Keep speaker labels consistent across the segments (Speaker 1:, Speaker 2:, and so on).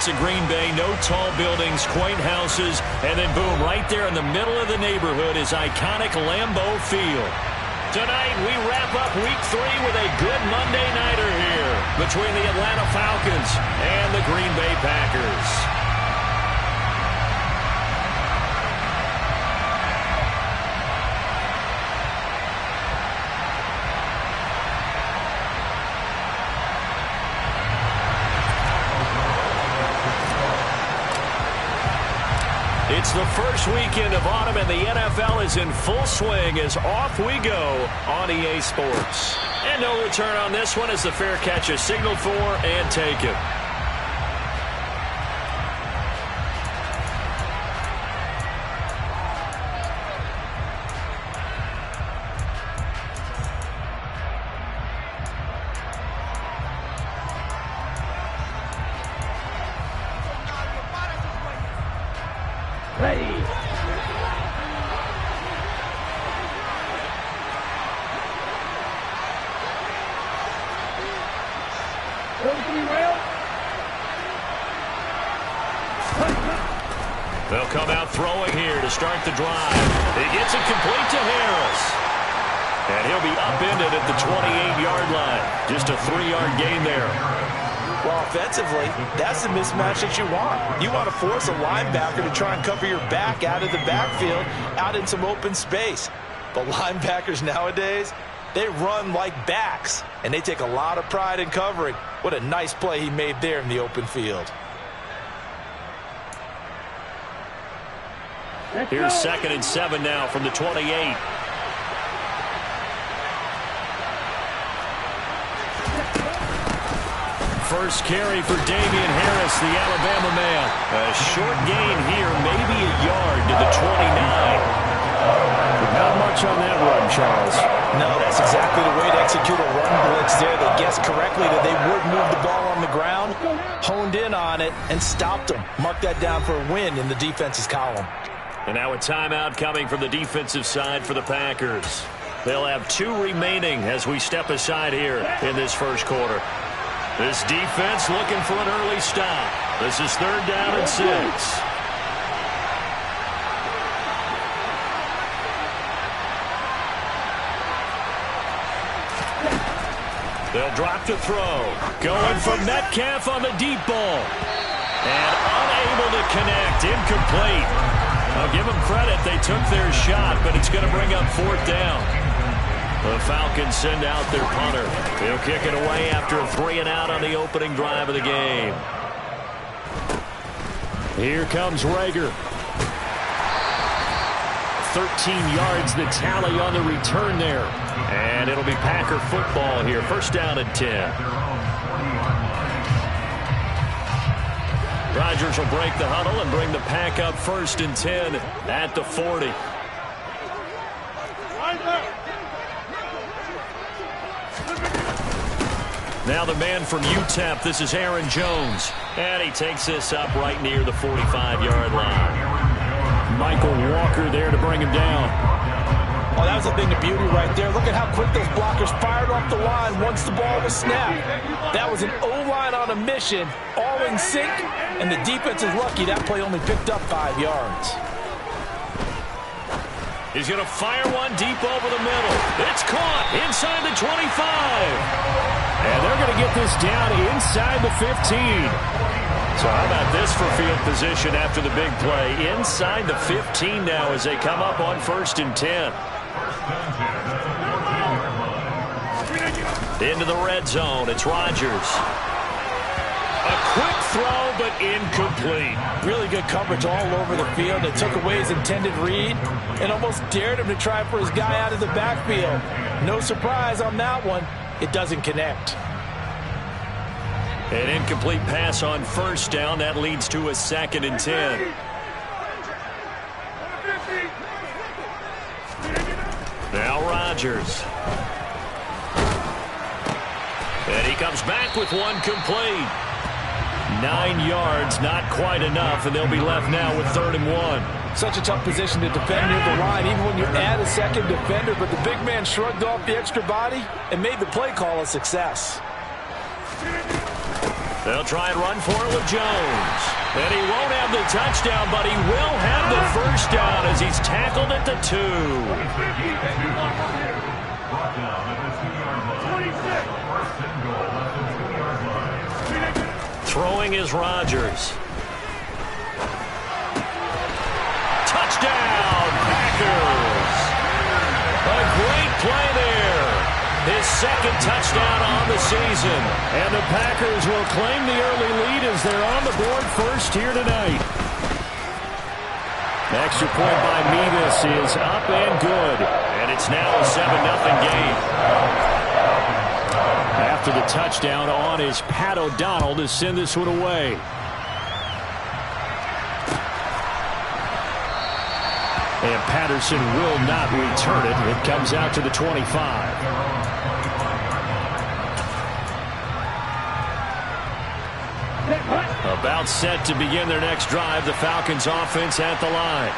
Speaker 1: of Green Bay. No tall buildings, quaint houses, and then boom, right there in the middle of the neighborhood is iconic Lambeau Field. Tonight, we wrap up Week 3 with a good Monday nighter here between the Atlanta Falcons and the Green Bay Packers. It's the first weekend of autumn, and the NFL is in full swing as off we go on EA Sports. And no return on this one as the fair catch is signaled for and taken. They'll come out throwing here to start the drive. He gets it complete to Harris. And he'll be upended at the 28-yard line. Just a 3-yard gain there.
Speaker 2: Well, offensively, that's the mismatch that you want. You want to force a linebacker to try and cover your back out of the backfield, out in some open space. But linebackers nowadays, they run like backs, and they take a lot of pride in covering. What a nice play he made there in the open field.
Speaker 1: Here's 2nd and 7 now from the 28. First carry for Damian Harris, the Alabama man. A short gain here, maybe a yard to the 29.
Speaker 3: Not much on that run, Charles.
Speaker 2: No, that's exactly the way to execute a run blitz there. They guessed correctly that they would move the ball on the ground, honed in on it, and stopped them. Mark that down for a win in the defense's column.
Speaker 1: And now a timeout coming from the defensive side for the Packers. They'll have 2 remaining as we step aside here in this first quarter. This defense looking for an early stop. This is 3rd down and 6. They'll drop to throw. Going for Metcalf on the deep ball. And unable to connect. Incomplete. I'll give them credit. They took their shot, but it's going to bring up 4th down. The Falcons send out their punter. He'll kick it away after a 3-and-out on the opening drive of the game. Here comes Rager. 13 yards the tally on the return there. And it'll be Packer football here. 1st down and 10. Rodgers will break the huddle and bring the Pack up 1st and 10 at the 40. Now the man from UTEP, this is Aaron Jones. And he takes this up right near the 45-yard line. Michael Walker there to bring him down.
Speaker 2: Oh, that was a thing of beauty right there. Look at how quick those blockers fired off the line once the ball was snapped. That was an O-line on a mission, all in sync, and the defense is lucky that play only picked up 5 yards.
Speaker 1: He's going to fire one deep over the middle. It's caught inside the 25. And they're going to get this down inside the 15. So how about this for field position after the big play? Inside the 15 now as they come up on 1st and 10. Into the red zone. It's Rodgers. A quick throw, but incomplete.
Speaker 2: Really good coverage all over the field. They took away his intended read and almost dared him to try for his guy out of the backfield. No surprise on that one. It doesn't connect.
Speaker 1: An incomplete pass on 1st down. That leads to a 2nd and 10. Now Rodgers. And he comes back with one complete. 9 yards, not quite enough, and they'll be left now with 3rd and 1.
Speaker 2: Such a tough position to defend near the line, even when you add a second defender, but the big man shrugged off the extra body and made the play call a success.
Speaker 1: They'll try and run for it with Jones. And he won't have the touchdown, but he will have the first down as he's tackled at the 2. Throwing is Rodgers. Touchdown, Packers. A great play there. His second touchdown on the season. And the Packers will claim the early lead as they're on the board first here tonight. Extra point by Mevis is up and good. And it's now a 7-0 game. After the touchdown on is Pat O'Donnell to send this one away. And Patterson will not return it. It comes out to the 25. About set to begin their next drive. The Falcons offense at the line.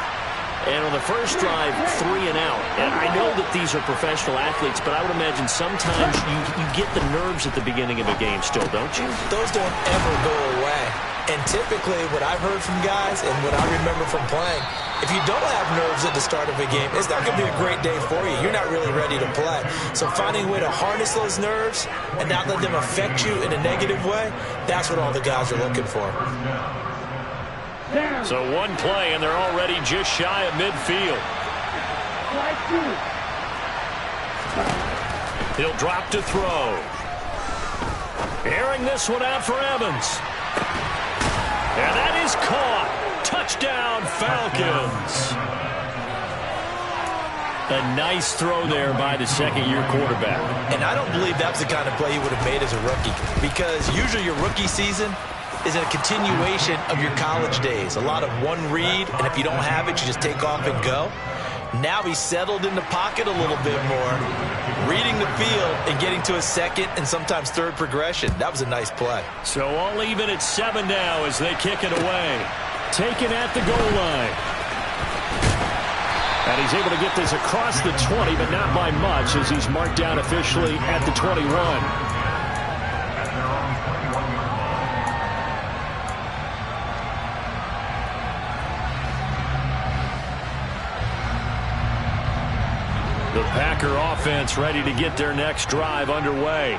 Speaker 4: And on the first drive, 3 and out. And I know that these are professional athletes, but I would imagine sometimes you get the nerves at the beginning of a game still, don't you?
Speaker 2: Those don't ever go away. And typically what I've heard from guys and what I remember from playing, if you don't have nerves at the start of a game, it's not going to be a great day for you. You're not really ready to play. So finding a way to harness those nerves and not let them affect you in a negative way, that's what all the guys are looking for.
Speaker 1: So one play, and they're already just shy of midfield. He'll drop to throw. Airing this one out for Evans. And that is caught. Touchdown, Falcons. A nice throw there by the second-year quarterback.
Speaker 2: And I don't believe that's the kind of play he would have made as a rookie, because usually your rookie season is a continuation of your college days. A lot of one read, and if you don't have it, you just take off and go. Now he's settled in the pocket a little bit more, reading the field and getting to a second and sometimes third progression. That was a nice play.
Speaker 1: So all even at 7 now as they kick it away. Taken at the goal line. And he's able to get this across the 20, but not by much as he's marked down officially at the 21. The Packer offense ready to get their next drive underway.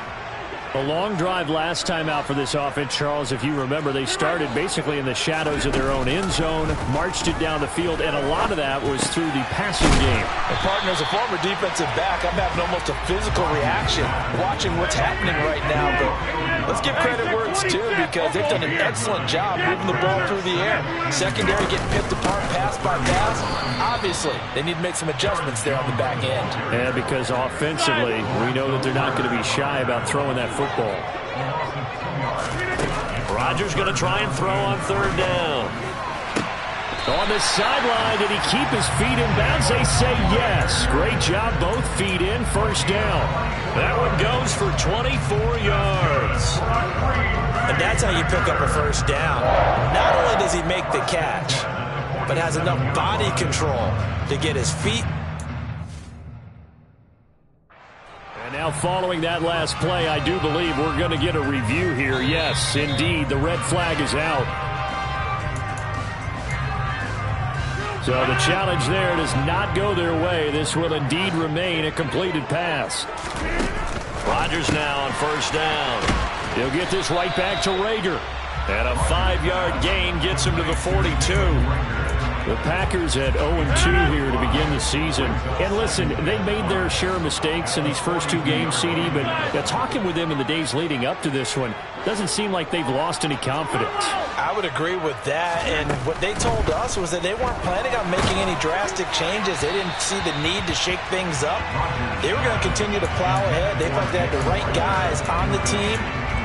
Speaker 1: A long drive last time out for this offense, Charles. If you remember, they started basically in the shadows of their own end zone, marched it down the field, and a lot of that was through the passing game.
Speaker 2: And partner, as a former defensive back, I'm having almost a physical reaction watching what's happening right now. But let's give credit where it's due, because they've done an excellent job moving the ball through the air. Secondary getting picked apart pass by pass. Obviously, they need to make some adjustments there on the back end.
Speaker 1: Yeah, because offensively, we know that they're not going to be shy about throwing that football. Rodgers going to try and throw on third down. On the sideline, did he keep his feet in bounds? They say yes. Great job, both feet in, first down. That one goes for 24 yards.
Speaker 2: And that's how you pick up a first down. Not only does he make the catch, but has enough body control to get his feet.
Speaker 1: And now following that last play, I do believe we're going to get a review here. Yes, indeed, the red flag is out. So the challenge there does not go their way. This will indeed remain a completed pass. Rodgers now on first down. He'll get this right back to Rager. And a 5-yard gain gets him to the 42. The Packers at 0-2 here to begin the season. And listen, they made their share of mistakes in these first 2 games, CD, but talking with them in the days leading up to this one, doesn't seem like they've lost any confidence.
Speaker 2: I would agree with that, and what they told us was that they weren't planning on making any drastic changes. They didn't see the need to shake things up. They were going to continue to plow ahead. They felt they had the right guys on the team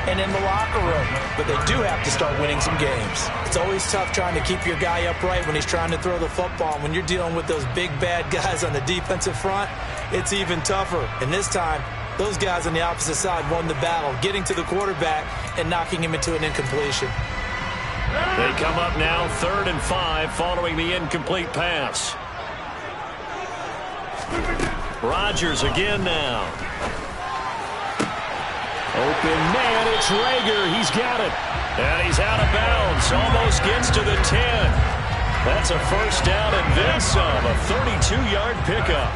Speaker 2: and in the locker room, but they do have to start winning some games. It's always tough trying to keep your guy upright when he's trying to throw the football. When you're dealing with those big bad guys on the defensive front, it's even tougher. And this time, those guys on the opposite side won the battle, getting to the quarterback and knocking him into an incompletion.
Speaker 1: They come up now 3rd and 5 following the incomplete pass. Rodgers again now. Open man, it's Rager. He's got it. And he's out of bounds. Almost gets to the 10. That's a first down and then some. A 32-yard pickup.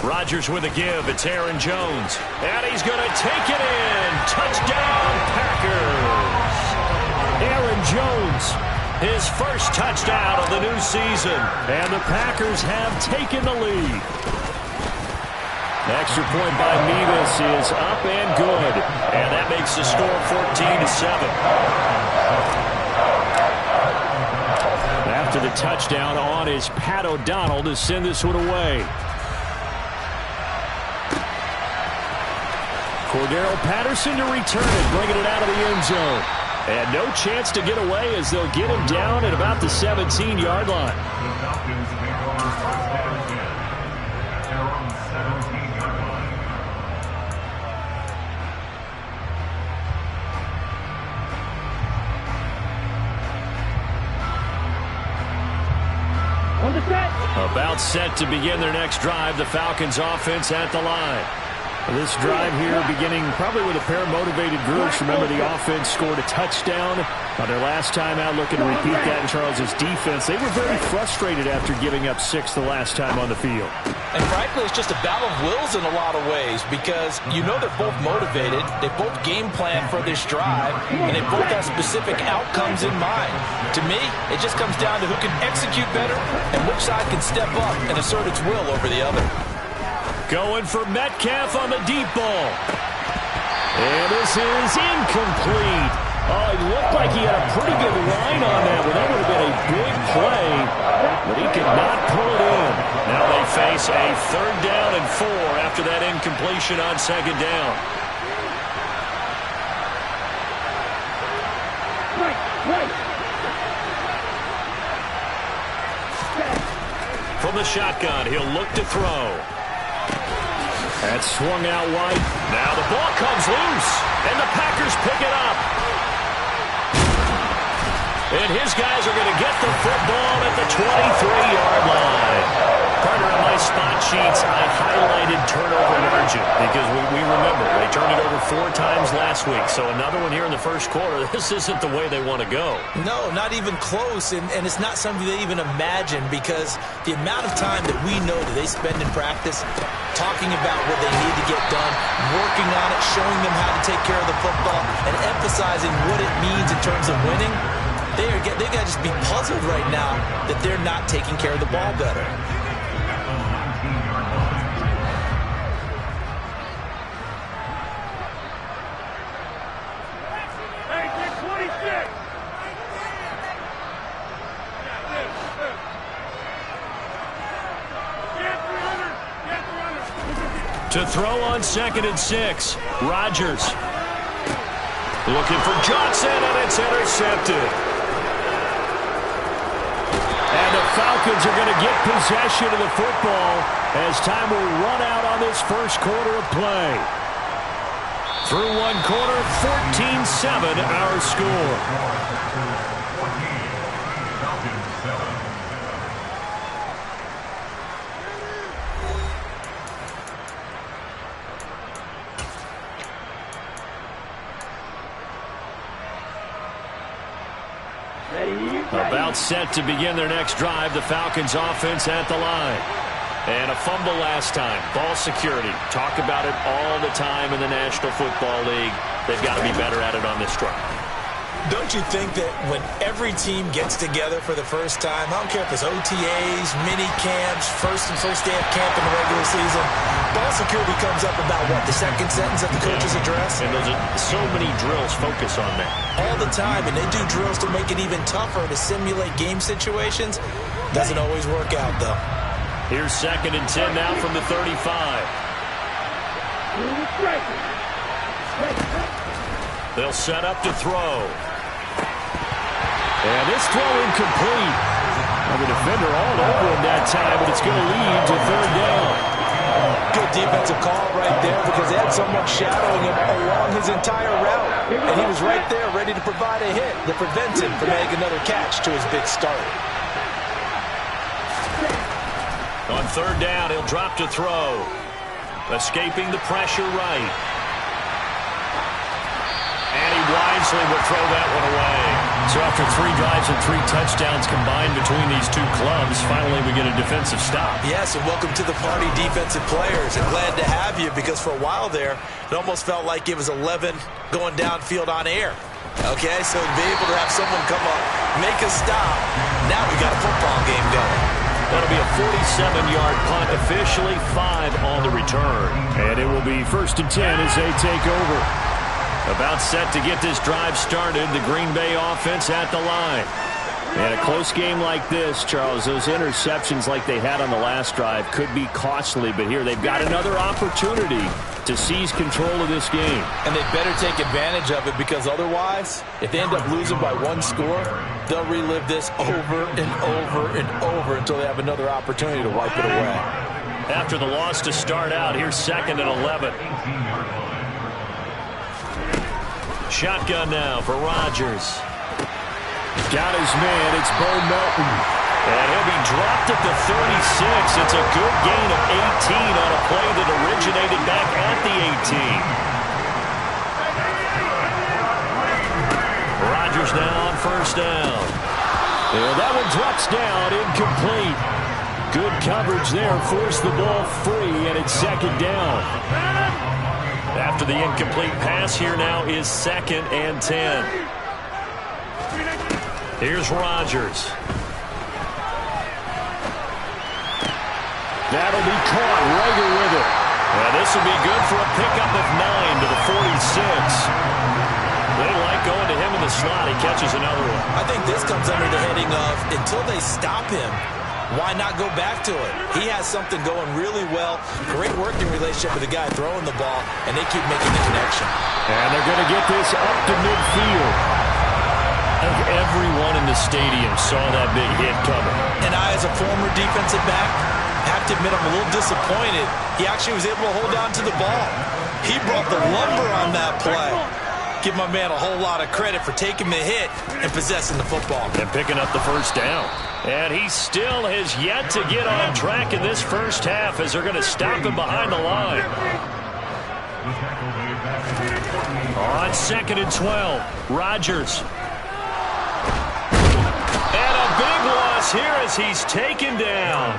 Speaker 1: Rodgers with a give. It's Aaron Jones. And he's going to take it in. Touchdown, Packers. Aaron Jones, his first touchdown of the new season. And the Packers have taken the lead. Extra point by Mevis is up and good. And that makes the score 14-7. After the touchdown on is Pat O'Donnell to send this one away. Cordero Patterson to return it, bringing it out of the end zone. And no chance to get away as they'll get him down at about the 17-yard line. About set to begin their next drive. The Falcons offense at the line. This drive here beginning probably with a pair of motivated groups. Remember, the offense scored a touchdown on their last time out, looking to repeat that in Charles's defense. They were very frustrated after giving up 6 the last time on the field.
Speaker 2: And frankly, it's just a battle of wills in a lot of ways because you know they're both motivated. They both game plan for this drive, and they both have specific outcomes in mind. To me, it just comes down to who can execute better and which side can step up and assert its will over the other.
Speaker 1: Going for Metcalf on the deep ball. And this is incomplete. Oh, it looked like he had a pretty good line on that one. That would have been a big play, but he could not pull it in. Now they face a 3rd down and 4 after that incompletion on 2nd down. From the shotgun, he'll look to throw. That's swung out wide. Now the ball comes loose, and the Packers pick it up. And his guys are going to get the football at the 23-yard line. Carter, on my spot sheets, I highlighted turnover margin because we remember they turned it over 4 times last week. So another one here in the first quarter. This isn't the way they want to go.
Speaker 2: No, not even close, and it's not something they even imagine because the amount of time that we know that they spend in practice talking about what they need to get done, working on it, showing them how to take care of the football, and emphasizing what it means in terms of winning. They got to just be puzzled right now that they're not taking care of the ball better.
Speaker 1: To throw on 2nd and 6. Rodgers looking for Johnson, and it's intercepted. And the Falcons are going to get possession of the football as time will run out on this first quarter of play. Through one quarter, 14-7 our score. About set to begin their next drive. The Falcons offense at the line. And a fumble last time. Ball security. Talk about it all the time in the National Football League. They've got to be better at it on this drive.
Speaker 2: Don't you think that when every team gets together for the first time, I don't care if it's OTAs, mini camps, first day of camp in the regular season, ball security comes up about what, the second sentence of the coach's address?
Speaker 4: And those are so many drills focus on that.
Speaker 2: All the time, and they do drills to make it even tougher to simulate game situations. Doesn't always work out, though.
Speaker 1: Here's 2nd and 10 now from the 35. They'll set up to throw. And this throw incomplete. Well, the defender all over him that time, but it's going to lead to 3rd down.
Speaker 2: Good defensive call right there because they had someone shadowing him along his entire route. And he was right there ready to provide a hit that prevents him from making another catch to his big start.
Speaker 1: On 3rd down, he'll drop to throw. Escaping the pressure right. easily would throw that one away. So after 3 drives and 3 touchdowns combined between these two clubs, finally we get a defensive stop.
Speaker 2: Yes, and welcome to the party, defensive players. And glad to have you, because for a while there, it almost felt like it was 11 going downfield on air. Okay, so to be able to have someone come up, make a stop, now we got a football game going.
Speaker 1: That'll be a 47-yard punt, officially 5 on the return.
Speaker 3: And it will be 1st and 10 as they take over.
Speaker 1: About set to get this drive started, the Green Bay offense at the line.
Speaker 3: And a close game like this, Charles, those interceptions like they had on the last drive could be costly, but here they've got another opportunity to seize control of this game.
Speaker 2: And they better take advantage of it, because otherwise, if they end up losing by 1 score, they'll relive this over and over and over until they have another opportunity to wipe it away.
Speaker 1: After the loss to start out, here's 2nd and 11. Shotgun now for Rodgers.
Speaker 3: Got his man, it's Bo Melton.
Speaker 1: And he'll be dropped at the 36. It's a good gain of 18 on a play that originated back at the 18. Rodgers now on 1st down.
Speaker 3: And that one drops down, incomplete. Good coverage there, forced the ball free, and it's 2nd down.
Speaker 1: After the incomplete pass, here now is 2nd and 10. Here's Rodgers.
Speaker 3: That'll be caught. Rager with it.
Speaker 1: And this will be good for a pickup of 9 to the 46. They like going to him in the slot. He catches another one.
Speaker 2: I think this comes under the heading of, until they stop him, why not go back to it? He has something going really well. Great working relationship with the guy throwing the ball, and they keep making the connection.
Speaker 3: And they're going to get this up to midfield.
Speaker 1: Everyone in the stadium saw that big hit coming.
Speaker 2: And I, as a former defensive back, have to admit I'm a little disappointed. He actually was able to hold on to the ball. He brought the lumber on that play. Give my man a whole lot of credit for taking the hit and possessing the football.
Speaker 1: And picking up the 1st down. And he still has yet to get on track in this first half, as they're going to stop him behind the line. On 2nd and 12, Rodgers. And a big loss here as he's taken down.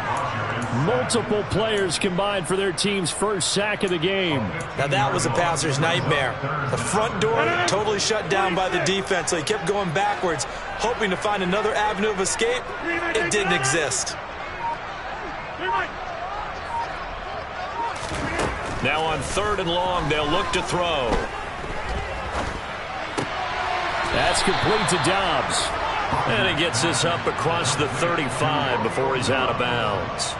Speaker 3: Multiple players combined for their team's first sack of the game.
Speaker 2: Now that was a passer's nightmare. The front door totally shut down by the defense, so he kept going backwards, hoping to find another avenue of escape. It didn't exist.
Speaker 1: Now on 3rd and long, they'll look to throw.
Speaker 3: That's complete to Dobbs.
Speaker 1: And he gets this up across the 35 before he's out of bounds.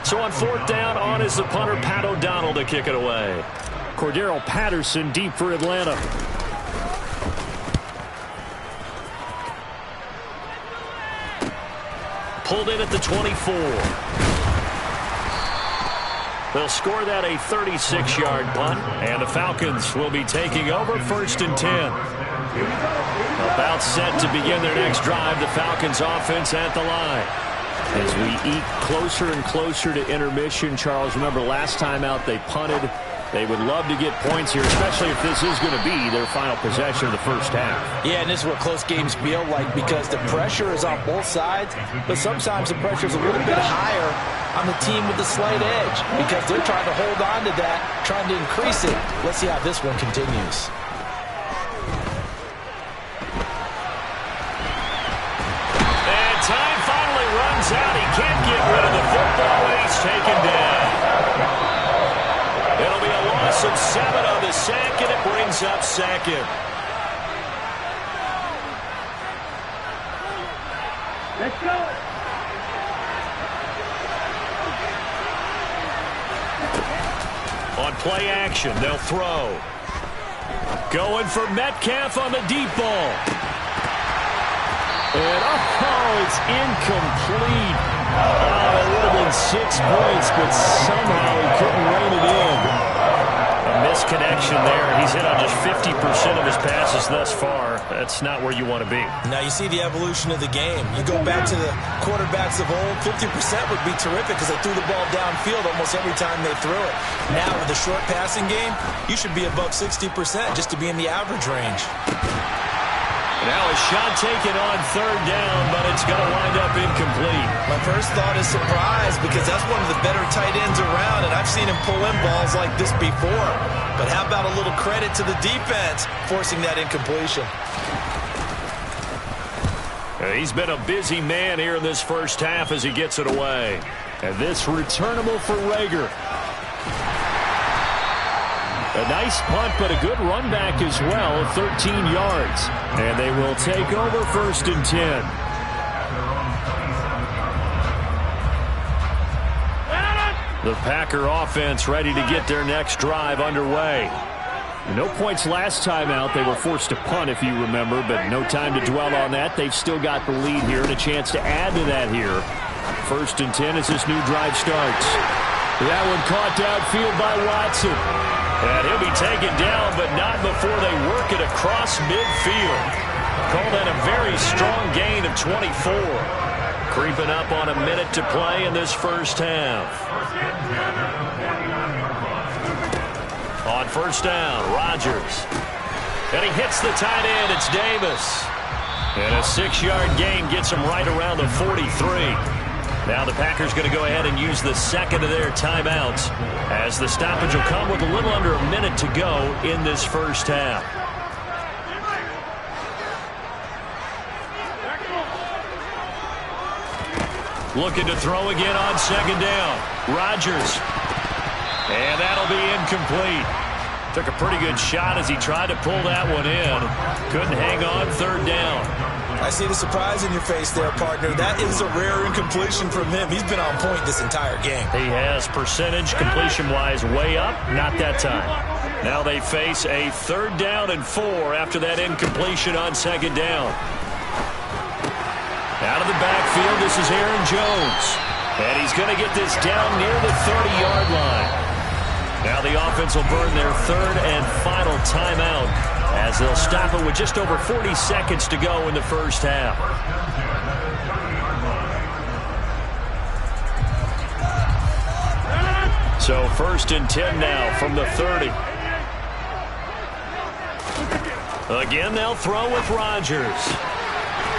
Speaker 1: So on 4th down, on is the punter, Pat O'Donnell, to kick it away.
Speaker 3: Cordero Patterson deep for Atlanta.
Speaker 1: Pulled in at the 24. They'll score that a 36-yard punt, and the Falcons will be taking over 1st and 10. About set to begin their next drive, the Falcons offense at the line.
Speaker 3: As we eke closer and closer to intermission, Charles, remember last time out they punted. They would love to get points here, especially if this is going to be their final possession of the first half.
Speaker 2: Yeah, and this is what close games feel like, because the pressure is on both sides, but sometimes the pressure is a little bit higher on the team with the slight edge, because they're trying to hold on to that, trying to increase it. Let's see how this one continues.
Speaker 1: Time finally runs out. He can't get rid of the football, and he's taken down. It'll be a loss of 7 on the sack, and it brings up 2nd.
Speaker 5: Let's go.
Speaker 1: On play action, they'll throw. Going for Metcalf on the deep ball.
Speaker 3: And it's incomplete. It would have been 6 points, but somehow he couldn't rein it in.
Speaker 1: A misconnection there. He's hit on just 50% of his passes thus far. That's not where you want to be.
Speaker 2: Now you see the evolution of the game. You go back to the quarterbacks of old, 50% would be terrific because they threw the ball downfield almost every time they threw it. Now with the short passing game, you should be above 60% just to be in the average range.
Speaker 1: Now a shot taken on third down, but it's going to wind up incomplete.
Speaker 2: My first thought is surprise because that's one of the better tight ends around, and I've seen him pull in balls like this before. But how about a little credit to the defense forcing that incompletion?
Speaker 1: He's been a busy man here in this first half as he gets it away. And this returnable for Rager. A nice punt, but a good run back as well, 13 yards. And they will take over first and 10. The Packer offense ready to get their next drive underway. No points last time out. They were forced to punt, if you remember, but no time to dwell on that. They've still got the lead here and a chance to add to that here. First and 10 as this new drive starts. That one caught downfield by Watson. And he'll be taken down, but not before they work it across midfield. Call that a very strong gain of 24. Creeping up on a minute to play in this first half. On first down, Rodgers. And he hits the tight end. It's Davis. And a 6-yard gain gets him right around the 43. Now the Packers going to go ahead and use the second of their timeouts as the stoppage will come with a little under a minute to go in this first half. Looking to throw again on second down. Rodgers. And that'll be incomplete. Took a pretty good shot as he tried to pull that one in. Couldn't hang on third down.
Speaker 2: I see the surprise in your face there, partner. That is a rare incompletion from him. He's been on point this entire game.
Speaker 1: He has percentage completion-wise way up. Not that time. Now they face a 3rd down and 4 after that incompletion on second down. Out of the backfield, this is Aaron Jones. And he's going to get this down near the 30-yard line. Now the offense will burn their 3rd and final timeout as they'll stop it with just over 40 seconds to go in the first half. So first and 10 now from the 30. Again, they'll throw with Rodgers.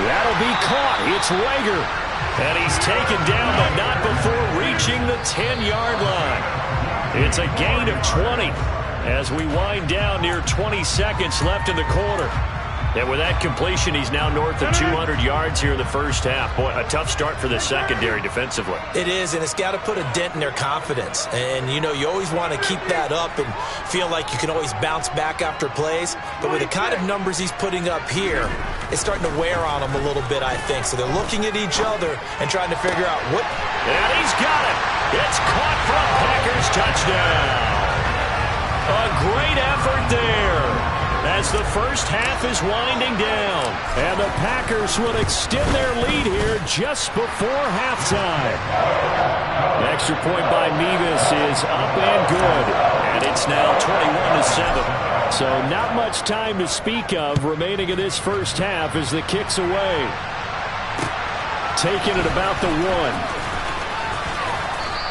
Speaker 1: That'll be caught. It's Rager. And he's taken down, but not before reaching the 10-yard line. It's a gain of 20 as we wind down near 20 seconds left in the quarter. And with that completion, he's now north of 200 yards here in the first half. Boy, a tough start for the secondary defensively.
Speaker 2: It is, and it's got to put a dent in their confidence. And, you know, you always want to keep that up and feel like you can always bounce back after plays. But with the kind of numbers he's putting up here, it's starting to wear on them a little bit, I think. So they're looking at each other and trying to figure out what.
Speaker 1: And he's got it. It's caught for a Packers touchdown. A great effort there as the first half is winding down. And the Packers will extend their lead here just before halftime. An extra point by Nevis is up and good. And it's now 21-7. So not much time to speak of remaining in this first half as the kick's away. Taking it about the 1.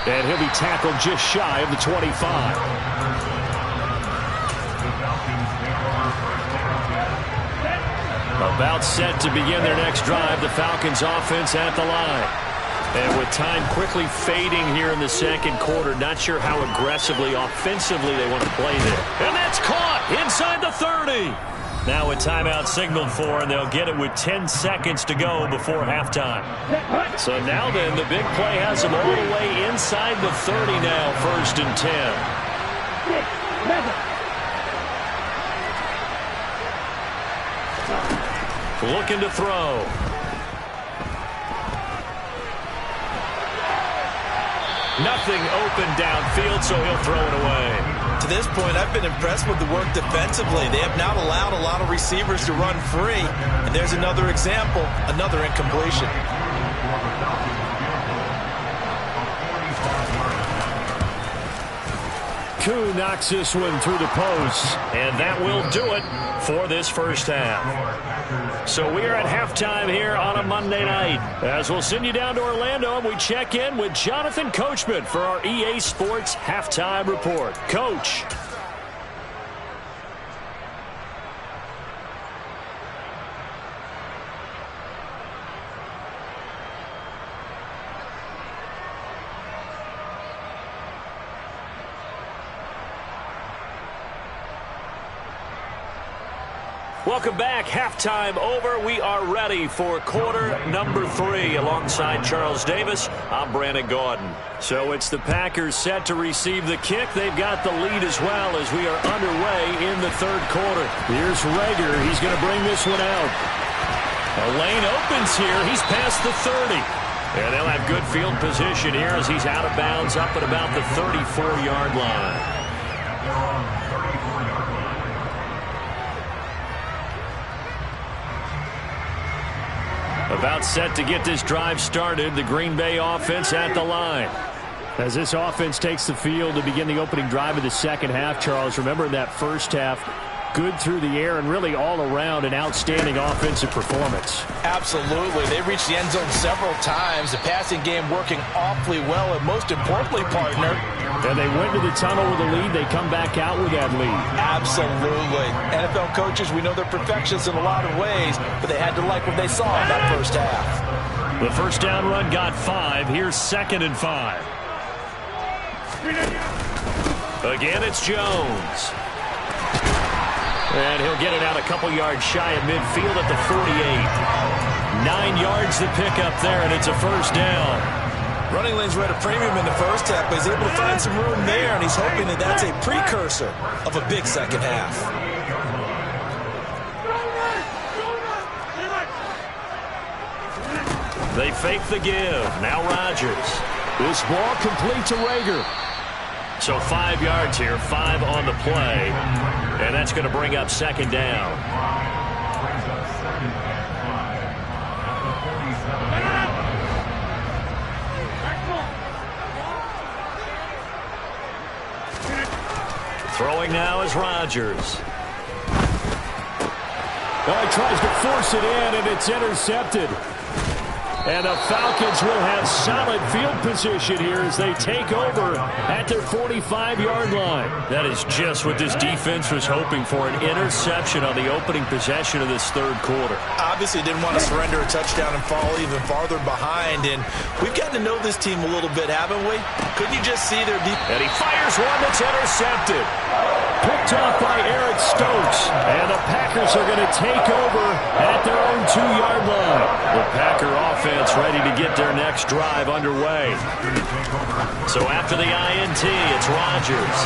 Speaker 1: And he'll be tackled just shy of the 25. About set to begin their next drive, the Falcons offense at the line. And with time quickly fading here in the second quarter, not sure how aggressively, offensively they want to play there. And that's caught inside the 30. Now a timeout signaled for, and they'll get it with 10 seconds to go before halftime. So now then, the big play has them all the way inside the 30 now, first and 10. Looking to throw. Nothing open downfield, so he'll throw it away.
Speaker 2: To this point, I've been impressed with the work defensively. They have not allowed a lot of receivers to run free. And there's another example, another incompletion.
Speaker 3: Koo knocks this one through the post.
Speaker 1: And that will do it for this first half. So we are at halftime here on a Monday night. As we'll send you down to Orlando, and we check in with Jonathan Coachman for our EA Sports Halftime Report. Coach. Welcome back. Halftime over. We are ready for quarter number 3 alongside Charles Davis. I'm Brandon Gaudin. So it's the Packers set to receive the kick. They've got the lead as well as we are underway in the third quarter. Here's Rager. He's going to bring this one out. A lane opens here. He's past the 30. And they'll have good field position here as he's out of bounds up at about the 34-yard line. About set to get this drive started. The Green Bay offense at the line. As this offense takes the field to begin the opening drive of the second half, Charles, remember in that first half, good through the air and really all around an outstanding offensive performance.
Speaker 2: Absolutely. They reached the end zone several times. The passing game working awfully well, and most importantly, partner.
Speaker 3: And they went to the tunnel with a lead. They come back out with that lead.
Speaker 2: Absolutely. NFL coaches, we know they're perfectionists in a lot of ways, but they had to like what they saw in that first half.
Speaker 1: The first down run got 5. Here's 2nd and 5. Again, it's Jones. And he'll get it out a couple yards shy of midfield at the 48. 9 yards to pick up there, and it's a first down.
Speaker 2: Running lanes were at a premium in the first half, but he's able to find some room there, and he's hoping that that's a precursor of a big second half.
Speaker 1: They fake the give. Now Rodgers.
Speaker 3: This ball complete to Rager.
Speaker 1: So 5 yards here, 5 on the play, and that's going to bring up second down. Throwing now is Rodgers.
Speaker 3: Well, he tries to force it in, and it's intercepted. And the Falcons will have solid field position here as they take over at their 45-yard line.
Speaker 1: That is just what this defense was hoping for, an interception on the opening possession of this third quarter.
Speaker 2: Obviously didn't want to surrender a touchdown and fall even farther behind, and we've gotten to know this team a little bit, haven't we? Couldn't you just see their defense?
Speaker 1: And he fires one that's intercepted.
Speaker 3: Picked off by Eric Stokes. And the Packers are going to take over at their own 2-yard line.
Speaker 1: The Packer offense ready to get their next drive underway. So after the INT, it's Rodgers.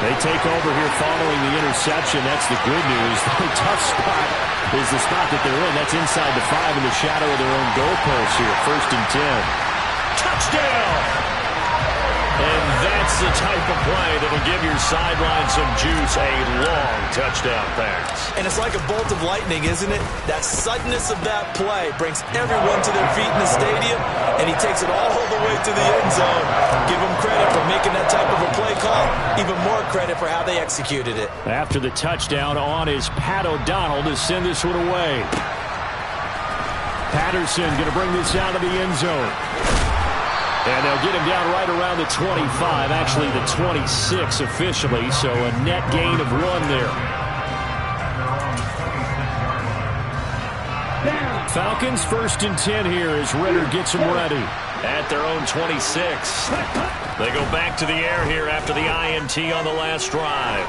Speaker 3: They take over here following the interception. That's the good news. The tough spot is the spot that they're in. That's inside the 5 in the shadow of their own goalpost here. 1st and 10.
Speaker 1: Touchdown! And that's the type of play that'll give your sideline some juice, a long touchdown pass.
Speaker 2: And it's like a bolt of lightning, isn't it? That suddenness of that play brings everyone to their feet in the stadium, and he takes it all the way to the end zone. Give him credit for making that type of a play call. Even more credit for how they executed it.
Speaker 3: After the touchdown on is Pat O'Donnell to send this one away. Patterson going to bring this out of the end zone. And they'll get him down right around the 25, actually the 26 officially, so a net gain of 1 there. Falcons 1st and 10 here as Ritter gets them ready.
Speaker 1: At their own 26. They go back to the air here after the INT on the last drive.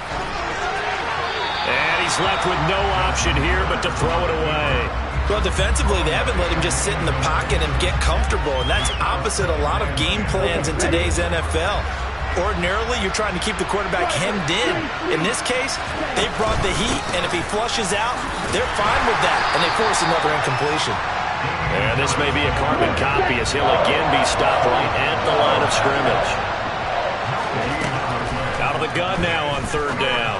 Speaker 1: And he's left with no option here but to throw it away.
Speaker 2: Well, defensively, they haven't let him just sit in the pocket and get comfortable, and that's opposite a lot of game plans in today's NFL. Ordinarily, you're trying to keep the quarterback hemmed in. In this case, they brought the heat, and if he flushes out, they're fine with that, and they force another incompletion.
Speaker 1: And this may be a carbon copy as he'll again be stopped right at the line of scrimmage. Out of the gun now on 3rd down.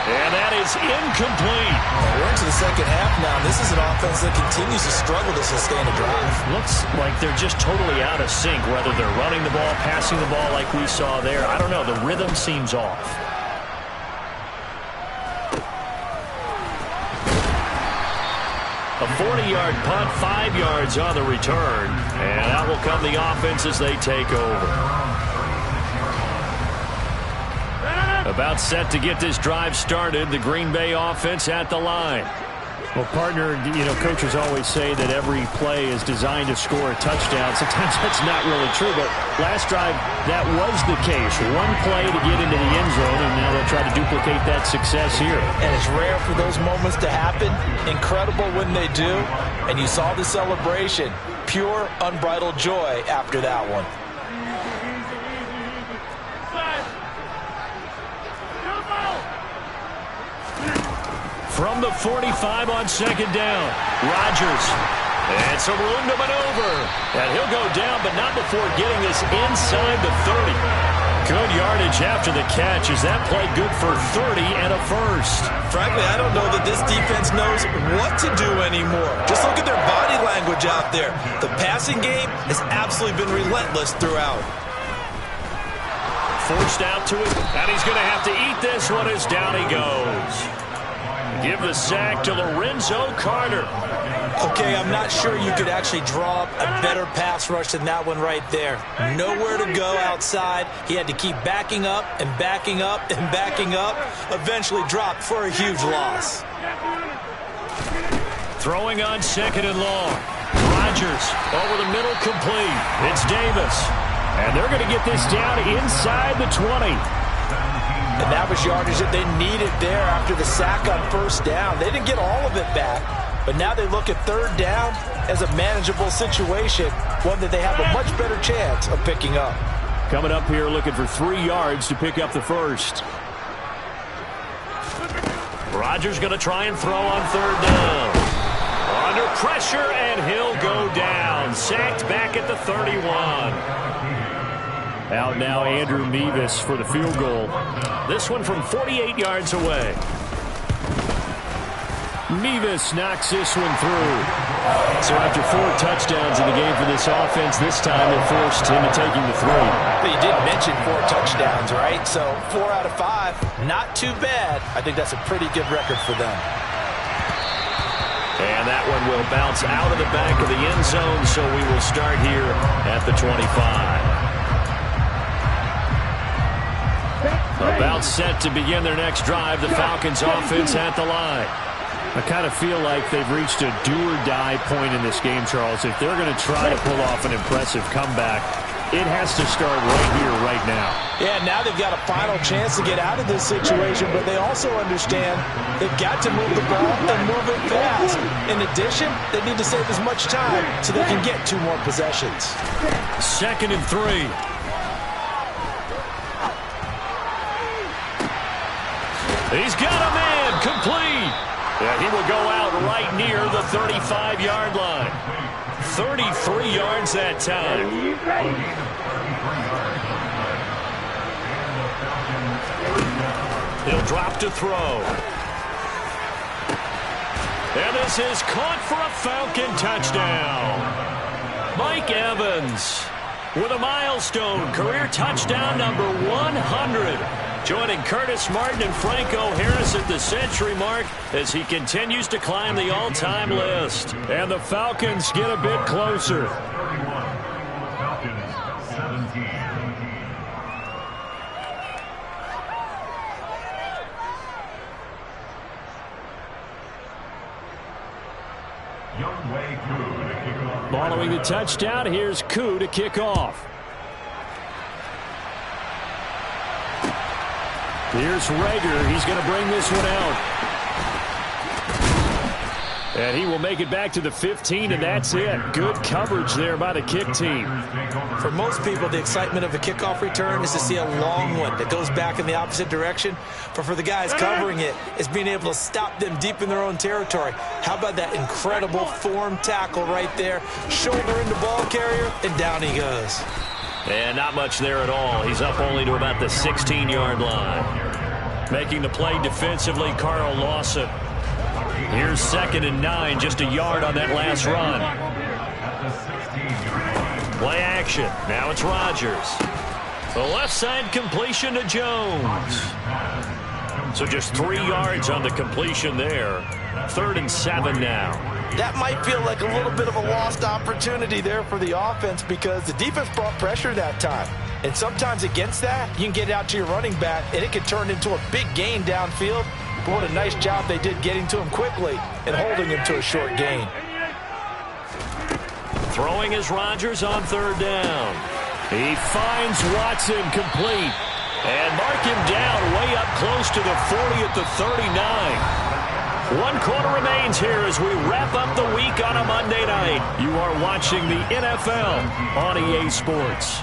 Speaker 1: And that is incomplete.
Speaker 2: We're into the second half now. This is an offense that continues to struggle to sustain a drive.
Speaker 1: Looks like they're just totally out of sync, whether they're running the ball, passing the ball like we saw there. I don't know. The rhythm seems off. A 40-yard punt, 5 yards on the return. And out will come the offense as they take over. About set to get this drive started, the Green Bay offense at the line.
Speaker 3: Well, partner, coaches always say that every play is designed to score a touchdown. Sometimes that's not really true, but last drive, that was the case. One play to get into the end zone, and now they'll try to duplicate that success here.
Speaker 2: And it's rare for those moments to happen. Incredible when they do. And you saw the celebration. Pure, unbridled joy after that one.
Speaker 1: From the 45 on second down, Rodgers. And some room to maneuver. And he'll go down, but not before getting this inside the 30. Good yardage after the catch. Is that play good for 30 and a first?
Speaker 2: Frankly, I don't know that this defense knows what to do anymore. Just look at their body language out there. The passing game has absolutely been relentless throughout.
Speaker 1: Forced out to it, and he's going to have to eat this one as down he goes. Give the sack to Lorenzo Carter.
Speaker 2: Okay, I'm not sure you could actually draw up a better pass rush than that one right there. Nowhere to go outside. He had to keep backing up and backing up and backing up. Eventually dropped for a huge loss.
Speaker 1: Throwing on second and long. Rodgers over the middle, complete. It's Davis. And they're going to get this down inside the 20.
Speaker 2: And that was yardage that they needed there after the sack on first down. They didn't get all of it back, but now they look at third down as a manageable situation, one that they have a much better chance of picking up.
Speaker 3: Coming up here looking for 3 yards to pick up the first.
Speaker 1: Rodgers going to try and throw on third down. Under pressure, and he'll go down. Sacked back at the 31.
Speaker 3: Out now, Andrew Mevis for the field goal.
Speaker 1: This one from 48 yards away.
Speaker 3: Mevis knocks this one through. So after 4 touchdowns in the game for this offense, this time they're forced into taking the 3.
Speaker 2: But you did mention 4 touchdowns, right? So 4 out of 5, not too bad. I think that's a pretty good record for them.
Speaker 1: And that one will bounce out of the back of the end zone, so we will start here at the 25. About set to begin their next drive, the Falcons offense at the line.
Speaker 3: I kind of feel like they've reached a do-or-die point in this game, Charles. If they're going to try to pull off an impressive comeback, it has to start right here, right now.
Speaker 2: Yeah, now they've got a final chance to get out of this situation, but they also understand they've got to move the ball and move it fast. In addition, they need to save as much time so they can get 2 more possessions.
Speaker 1: 2nd and 3. He's got a man, complete. Yeah, he will go out right near the 35-yard line. 33 yards that time. He'll drop to throw. And this is caught for a Falcon touchdown. Mike Evans with a milestone career touchdown number 100. Joining Curtis Martin and Franco Harris at the century mark as he continues to climb the all-time list. And the Falcons get a bit closer. Following the touchdown, here's Koo to kick off. Here's Rager. He's going to bring this one out. And he will make it back to the 15, and that's it. Good coverage there by the kick team.
Speaker 2: For most people, the excitement of a kickoff return is to see a long one that goes back in the opposite direction. But for the guys covering it, it's being able to stop them deep in their own territory. How about that incredible form tackle right there? Shoulder into ball carrier, and down he goes.
Speaker 1: And not much there at all. He's up only to about the 16-yard line. Making the play defensively, Carl Lawson. Here's 2nd and 9, just a yard on that last run. Play action. Now it's Rodgers. The left side completion to Jones. So just 3 yards on the completion there. 3rd and 7 now.
Speaker 2: That might feel like a little bit of a lost opportunity there for the offense because the defense brought pressure that time. And sometimes against that, you can get it out to your running back, and it can turn into a big gain downfield. But what a nice job they did getting to him quickly and holding him to a short gain.
Speaker 1: Throwing is Rodgers on 3rd down. He finds Watson complete. And mark him down way up close to the 40 at the 39. 1 quarter remains here as we wrap up the week on a Monday night. You are watching the NFL on EA Sports.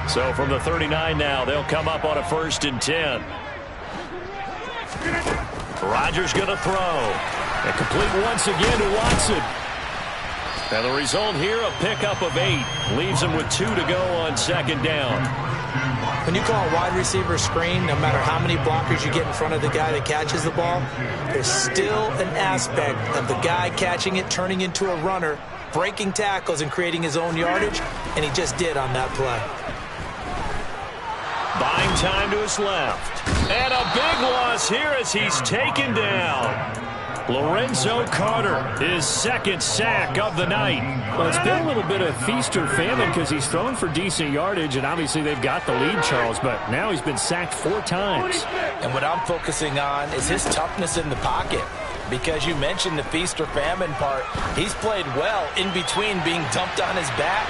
Speaker 1: So from the 39 now, they'll come up on a 1st and 10. Rodgers going to throw. And complete once again to Watson. And the result here, a pickup of 8. Leaves him with 2 to go on 2nd down.
Speaker 5: When you call a wide receiver screen, no matter how many blockers you get in front of the guy that catches the ball, there's still an aspect of the guy catching it, turning into a runner, breaking tackles and creating his own yardage, and he just did on that play.
Speaker 1: Buying time to his left. And a big loss here as he's taken down. Lorenzo Carter, his 2nd sack of the night.
Speaker 3: Well, it's been a little bit of feast or famine because he's thrown for decent yardage, and obviously they've got the lead, Charles, but now he's been sacked 4 times.
Speaker 2: And what I'm focusing on is his toughness in the pocket. Because you mentioned the feast or famine part. He's played well in between being dumped on his back.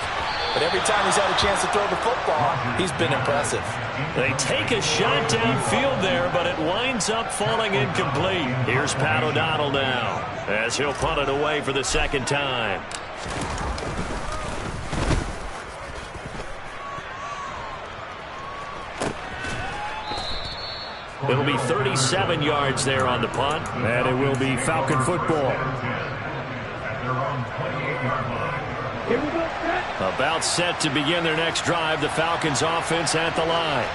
Speaker 2: But every time he's had a chance to throw the football, he's been impressive.
Speaker 1: They take a shot downfield there, but it winds up falling incomplete. Here's Pat O'Donnell now, as he'll punt it away for the 2nd time. It'll be 37 yards there on the punt.
Speaker 3: And it will be Falcon football.
Speaker 1: About set to begin their next drive. The Falcons offense at the line.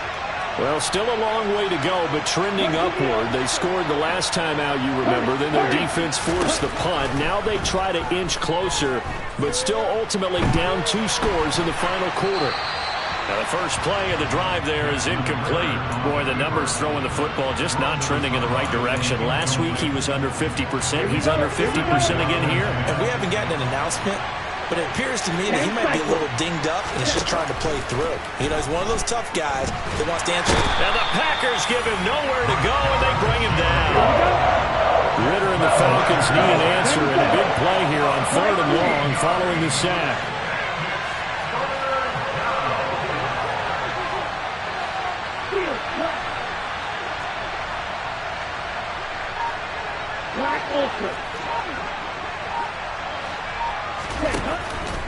Speaker 1: Well, still a long way to go, but trending upward. They scored the last time out, you remember. Then their defense forced the punt. Now they try to inch closer, but still ultimately down 2 scores in the final quarter. Now the first play of the drive there is incomplete. Boy, the numbers throwing the football just not trending in the right direction. Last week he was under 50%. He's under 50% again here.
Speaker 5: And we haven't gotten an announcement, but it appears to me that he might be a little dinged up and he's just trying to play through. You know, he's one of those tough guys that wants to answer.
Speaker 1: And the Packers give him nowhere to go, and they bring him down.
Speaker 3: Ritter and the Falcons need an answer, and a big play here on 3rd and long following the sack.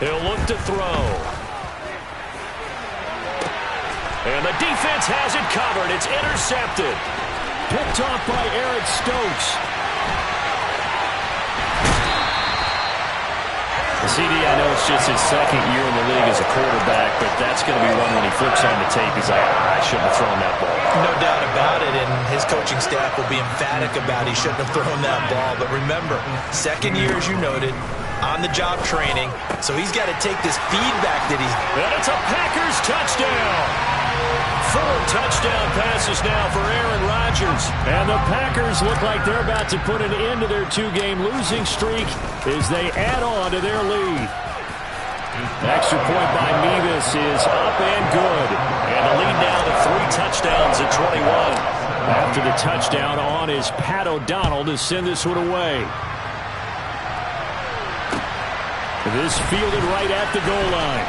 Speaker 1: He'll look to throw. And the defense has it covered. It's intercepted.
Speaker 3: Picked off by Eric Stokes.
Speaker 1: CD, I know it's just his 2nd year in the league as a quarterback, but that's going to be one when he flips on the tape. He's like, I shouldn't have thrown that ball.
Speaker 5: No doubt about it, and his coaching staff will be emphatic about he shouldn't have thrown that ball. But remember, 2nd year, as you noted, on-the-job training, so he's got to take this feedback that he's...
Speaker 1: And it's a Packers touchdown. 4 touchdown passes now for Aaron Rodgers.
Speaker 3: And the Packers look like they're about to put an end to their 2-game losing streak as they add on to their lead.
Speaker 1: Extra point by Mevis is up and good. And the lead now to 3 touchdowns at 21.
Speaker 3: After the touchdown on is Pat O'Donnell to send this one away. This fielded right at the goal line.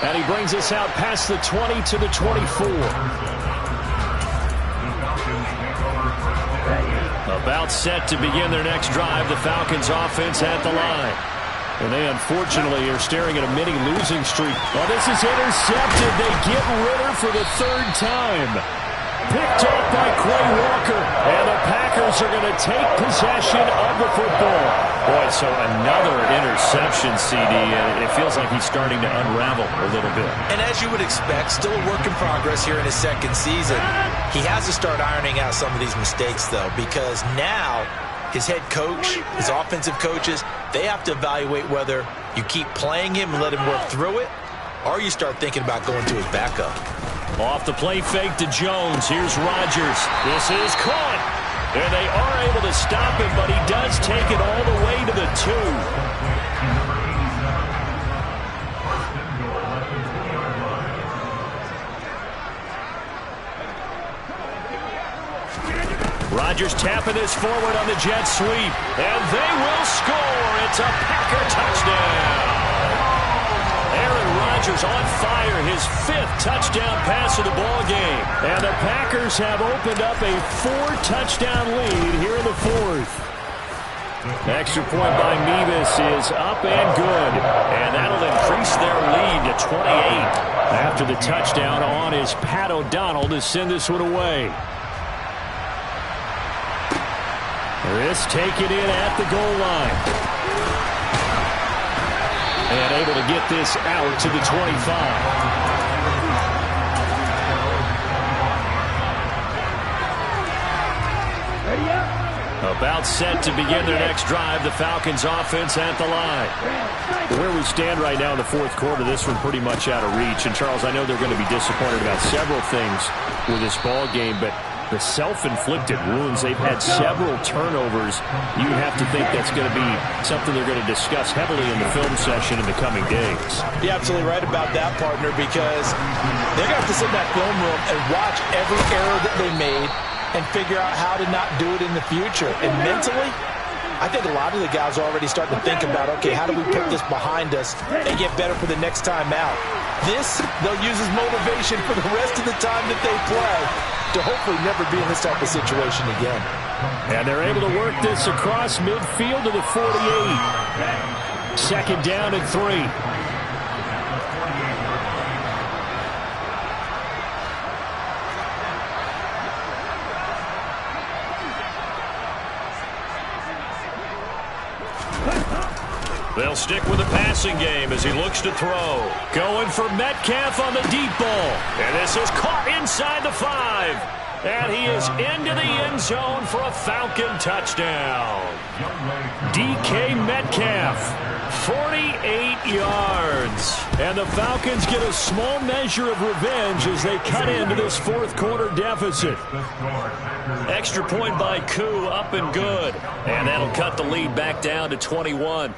Speaker 1: And he brings us out past the 20 to the 24. About set to begin their next drive. The Falcons offense at the line. And they unfortunately are staring at a mini losing streak. Oh, this is intercepted. They get Ritter for the third time. Picked off by Quay Walker. And the Packers are going to take possession of the football. Boy, so another interception, CD. And it feels like he's starting to unravel a little bit.
Speaker 2: And as you would expect, still a work in progress here in his second season. He has to start ironing out some of these mistakes, though, because now his head coach, his offensive coaches, they have to evaluate whether you keep playing him and let him work through it, or you start thinking about going to his backup.
Speaker 1: Off the play fake to Jones. Here's Rodgers. This is caught. And they are able to stop him, but he does take it all the way to the 2. Rodgers tapping this forward on the jet sweep. And they will score. It's a Packer touchdown. Aaron Rodgers on fire, his 5th touchdown pass of the ball game. And the Packers have opened up a 4-touchdown lead here in the 4th. Extra point by Mevis is up and good. And that'll increase their lead to 28. After the touchdown on is Pat O'Donnell to send this one away. This taken in at the goal line. And able to get this out to the 25. About set to begin their next drive, the Falcons offense at the line. Where we stand right now in the 4th quarter, this one pretty much out of reach. And, Charles, I know they're going to be disappointed about several things with this ball game, but the self-inflicted wounds, they've had several turnovers. You have to think that's going to be something they're going to discuss heavily in the film session in the coming days.
Speaker 2: You're absolutely right about that, partner, because they're going to have to sit in that film room and watch every error that they made and figure out how to not do it in the future. And mentally, I think a lot of the guys are already starting to think about, okay, how do we put this behind us and get better for the next time out? This, they'll use as motivation for the rest of the time that they play to hopefully never be in this type of situation again.
Speaker 1: And they're able to work this across midfield to the 48. 2nd down and 3. They'll stick with the passing game as he looks to throw. Going for Metcalf on the deep ball. And this is caught inside the 5. And he is into the end zone for a Falcon touchdown. DK Metcalf, 48 yards. And the Falcons get a small measure of revenge as they cut into this 4th quarter deficit. Extra point by Koo, up and good. And that'll cut the lead back down to 21.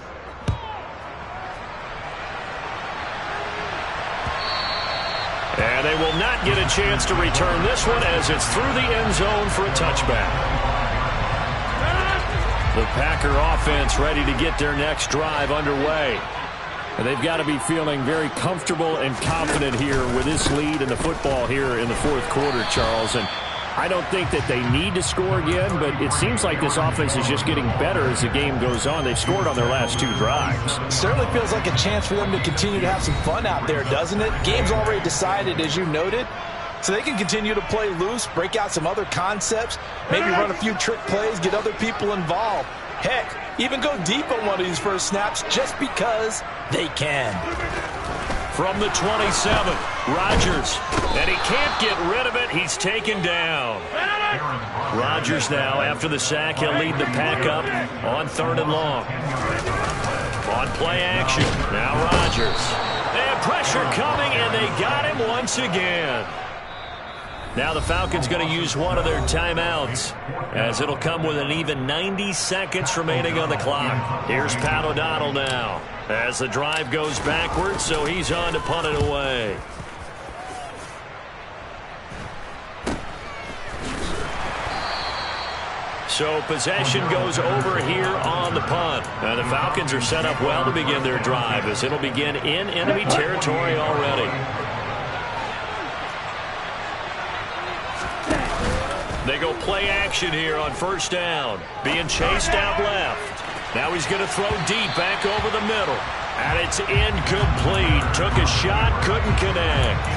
Speaker 1: And they will not get a chance to return this one as it's through the end zone for a touchback. The Packer offense ready to get their next drive underway. And they've got to be feeling very comfortable and confident here with this lead in the football here in the 4th quarter, Charles. And I don't think that they need to score again, but it seems like this offense is just getting better as the game goes on. They've scored on their last 2 drives.
Speaker 2: Certainly feels like a chance for them to continue to have some fun out there, doesn't it? Game's already decided, as you noted, so they can continue to play loose, break out some other concepts, maybe run a few trick plays, get other people involved. Heck, even go deep on one of these first snaps just because they can.
Speaker 1: From the 27, Rodgers, and he can't get rid of it. He's taken down. Rodgers now, after the sack, he'll lead the pack up on 3rd and long. On play action, now Rodgers. And pressure coming, and they got him once again. Now the Falcons going to use one of their timeouts, as it'll come with an even 90 seconds remaining on the clock. Here's Pat O'Donnell now, as the drive goes backwards, so he's on to punt it away. So possession goes over here on the punt. The Falcons are set up well to begin their drive as it'll begin in enemy territory already. They go play action here on first down. Being chased out left. Now he's going to throw deep back over the middle. And it's incomplete. Took a shot, couldn't connect.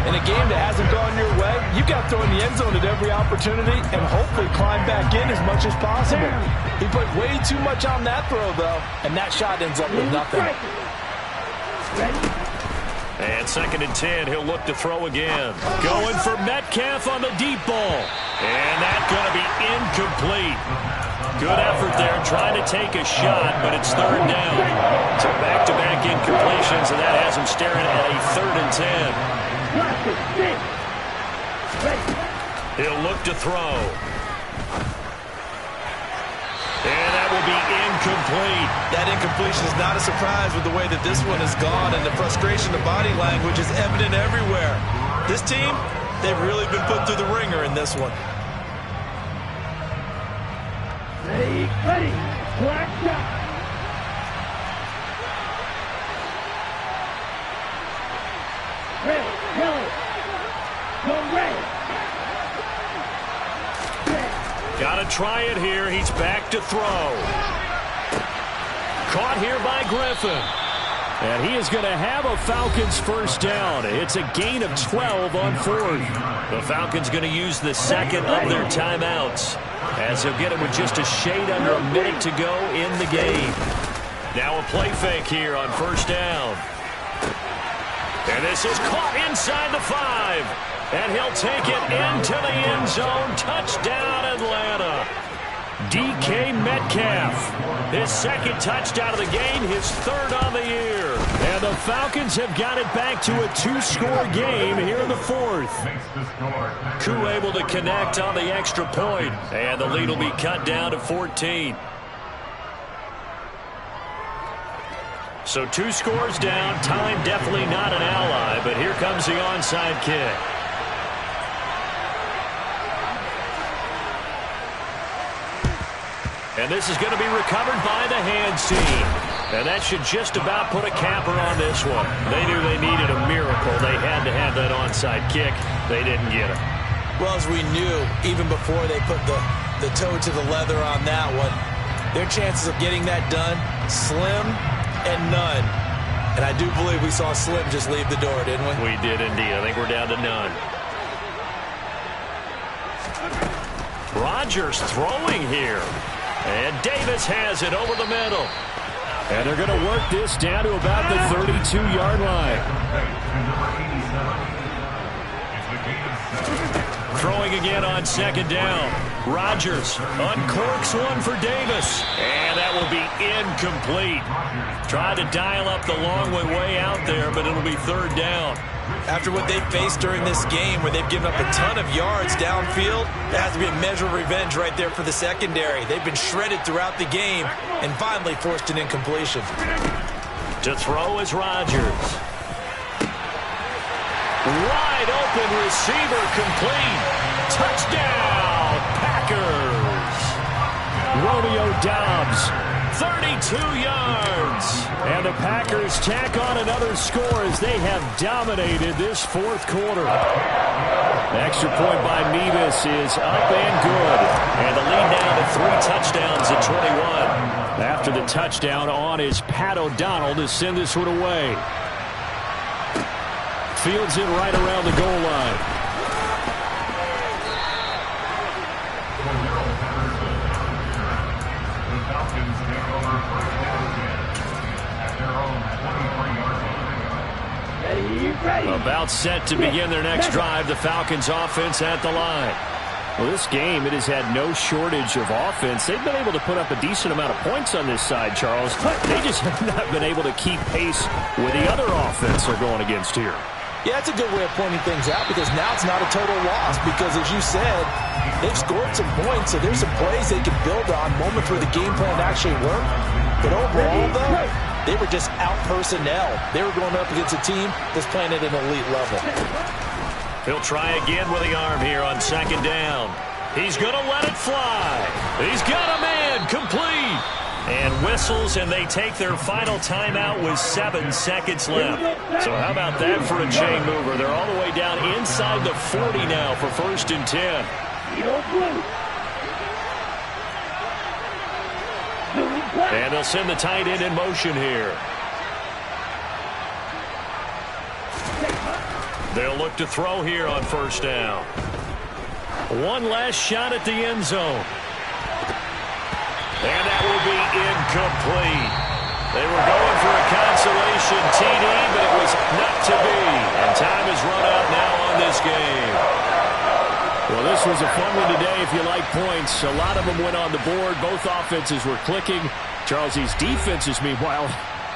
Speaker 2: In a game that hasn't gone your way, you've got to throw in the end zone at every opportunity and hopefully climb back in as much as possible. He put way too much on that throw, though, and that shot ends up with nothing.
Speaker 1: And 2nd and 10, he'll look to throw again. Going for Metcalf on the deep ball. And that's going to be incomplete. Good effort there, trying to take a shot, but it's 3rd down. So back-to-back incompletions, and that has him staring at a 3rd and 10. He'll look to throw. And that will be incomplete.
Speaker 2: That incompletion is not a surprise with the way that this one has gone, and the frustration, the body language is evident everywhere. This team, they've really been put through the ringer in this one.
Speaker 6: Ready, black shot. Ready, yellow. Go red.
Speaker 1: Got to try it here. He's back to throw. Caught here by Griffin. And he is going to have a Falcons first down. It's a gain of 12 on 4th. The Falcons going to use the 2nd of their timeouts, as he'll get it with just a shade under a minute to go in the game. Now a play fake here on first down. And this is caught inside the 5. And he'll take it into the end zone. Touchdown, Atlanta. DK Metcalf. His 2nd touchdown of the game, his 3rd on the year. And the Falcons have got it back to a 2-score game here in the 4th. Koo able to connect on the extra point. And the lead will be cut down to 14. So 2 scores down. Time definitely not an ally, but here comes the onside kick. And this is going to be recovered by the hands team. And that should just about put a capper on this one. They knew they needed a miracle. They had to have that onside kick. They didn't get it.
Speaker 5: Well, as we knew, even before they put the toe to the leather on that one, their chances of getting that done, slim and none. And I do believe we saw Slim just leave the door, didn't we?
Speaker 1: We did indeed. I think we're down to none. Rodgers throwing here. And Davis has it over the middle. And they're going to work this down to about the 32-yard line. Throwing again on 2nd down. Rodgers uncorks one for Davis. And that will be incomplete. Tried to dial up the long way out there, but it'll be 3rd down.
Speaker 5: After what they faced during this game, where they've given up a ton of yards downfield, there has to be a measure of revenge right there for the secondary. They've been shredded throughout the game and finally forced an incompletion.
Speaker 1: To throw is Rodgers. Wide open receiver complete. Touchdown, Packers. Romeo Doubs, 32 yards. And the Packers tack on another score as they have dominated this 4th quarter. The extra point by Nevis is up and good. And the lead now to 3 touchdowns at 21. After the touchdown on is Pat O'Donnell to send this one away. Fields it right around the goal line. About set to begin their next drive. The Falcons offense at the line. Well, this game, it has had no shortage of offense. They've been able to put up a decent amount of points on this side, Charles. They just have not been able to keep pace with the other offense they're going against here.
Speaker 5: Yeah, that's a good way of pointing things out, because now it's not a total loss, because as you said, they've scored some points, so there's some plays they can build on, moments where the game plan actually worked. But overall, though, they were just out-personnel. They were going up against a team that's playing at an elite level.
Speaker 1: He'll try again with the arm here on 2nd down. He's going to let it fly. He's got a man, complete. And whistles, and they take their final timeout with 7 seconds left. So how about that for a chain mover? They're all the way down inside the 40 now for 1st and 10. And they'll send the tight end in motion here. They'll look to throw here on 1st down. One last shot at the end zone. And that will be incomplete. They were going for a consolation TD, but it was not to be. And time has run out now on this game.
Speaker 3: Well, this was a fun one today if you like points. A lot of them went on the board. Both offenses were clicking. Charles, these defenses, meanwhile,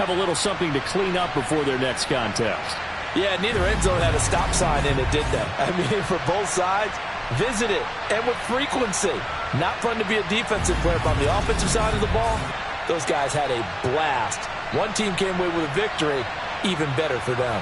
Speaker 3: have a little something to clean up before their next contest.
Speaker 2: Yeah, neither end zone had a stop sign in it, did they? I mean, for both sides, visit it, and with frequency. Not fun to be a defensive player, but on the offensive side of the ball, those guys had a blast. One team came away with a victory, even better for them.